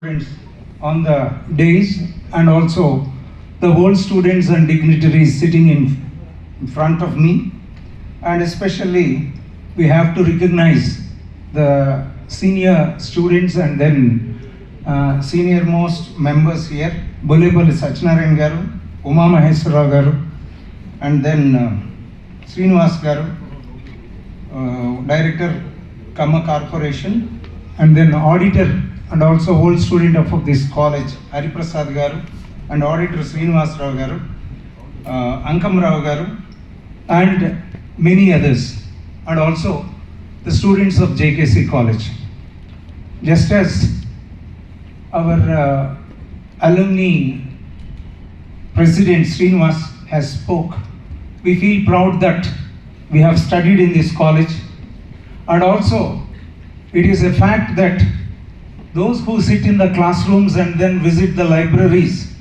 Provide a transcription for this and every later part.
Friends on the days, and also the whole students and dignitaries sitting in front of me, and especially we have to recognize the senior students and then senior most members here, Bulebali Satyanarayan garu, Uma Maheswara garu, and then Srinivas garu, Director Kama Corporation, and then Auditor and also old student of this college, Hari Prasad garu, and Auditor Srinivas Rao garu, Ankam Rao garu, and many others, and also the students of JKC College. Just as our alumni president Srinivas has spoke, we feel proud that we have studied in this college, and also it is a fact that those who sit in the classrooms and then visit the libraries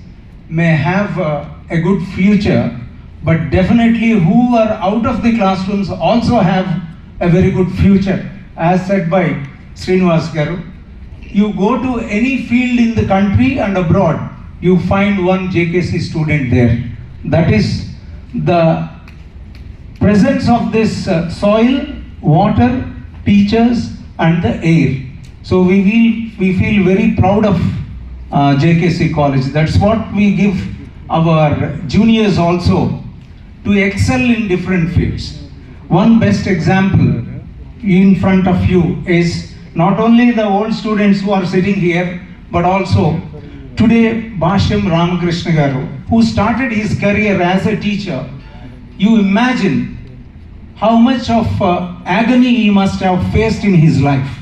may have a good future, but definitely who are out of the classrooms also have a very good future. As said by Srinivas garu, you go to any field in the country and abroad, you find one JKC student there. That is the presence of this soil, water, teachers and the air. So we feel very proud of JKC College. That's what we give our juniors also, to excel in different fields. One best example in front of you is not only the old students who are sitting here, but also today Bhashyam Ramakrishna garu, who started his career as a teacher. You imagine how much of agony he must have faced in his life.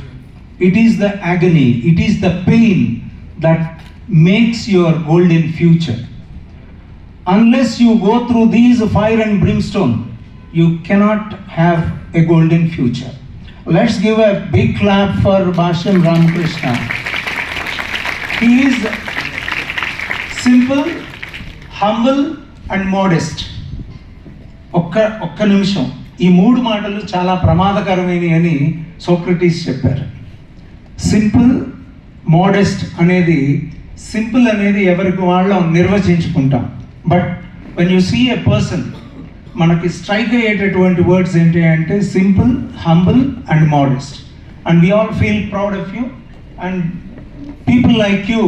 It is the agony, it is the pain that makes your golden future. Unless you go through these fire and brimstone, you cannot have a golden future. Let's give a big clap for Bhashyam Ramakrishna. He is simple, humble and modest. ఒక్క నిమిషం, ఈ మూడు మాటలు చాలా ప్రమాదకరమైనవి అని Socrates చెప్పారు. Simple, modest అనేది, సింపుల్ అనేది ఎవరికి వాళ్ళం నిర్వచించుకుంటాం. But when you see a person, మనకి స్ట్రైక్ అయ్యేటటువంటి వర్డ్స్ ఏంటి అంటే simple, humble and modest. And we all feel proud of you, and people like you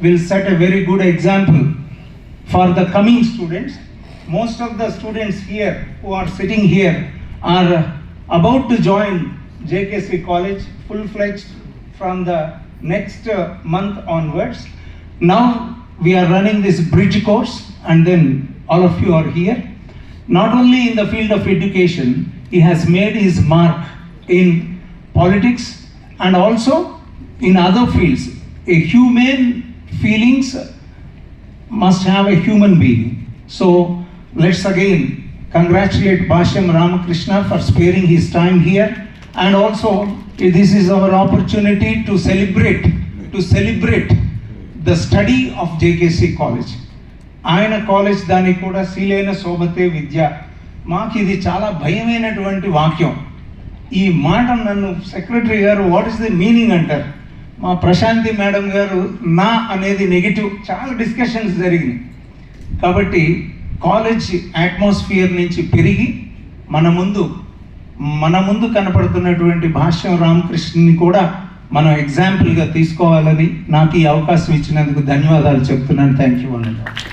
will set a very good example for the coming students. Most of the students here who are sitting here are about to join JKC College full-fledged from the next month onwards. Now we are running this bridge course, and then all of you are here. Not only in the field of education, he has made his mark in politics and also in other fields. A humane feelings must have a human being. So let's again congratulate Bhashyam Ramakrishna for sparing his time here, and also this is our opportunity to celebrate the study of JKC College. ఆయన college దానికి కూడా శీలైన శోభతే విద్య. మాకు ఇది చాలా భయమైనటువంటి వాక్యం. ఈ మాట నన్ను సెక్రటరీ గారు వాట్ ఈస్ ది మీనింగ్ అంటారు. మా ప్రశాంతి మేడం గారు నా అనేది నెగిటివ్, చాలా డిస్కషన్స్ జరిగినాయి. కాబట్టి కాలేజ్ అట్మాస్ఫియర్ నుంచి పెరిగి మన ముందు కనపడుతున్నటువంటి భాష్యం రామకృష్ణని కూడా మనం ఎగ్జాంపుల్గా తీసుకోవాలని నాకు ఈ అవకాశం ఇచ్చినందుకు ధన్యవాదాలు చెప్తున్నాను. థ్యాంక్ యూ అన్నట్టు.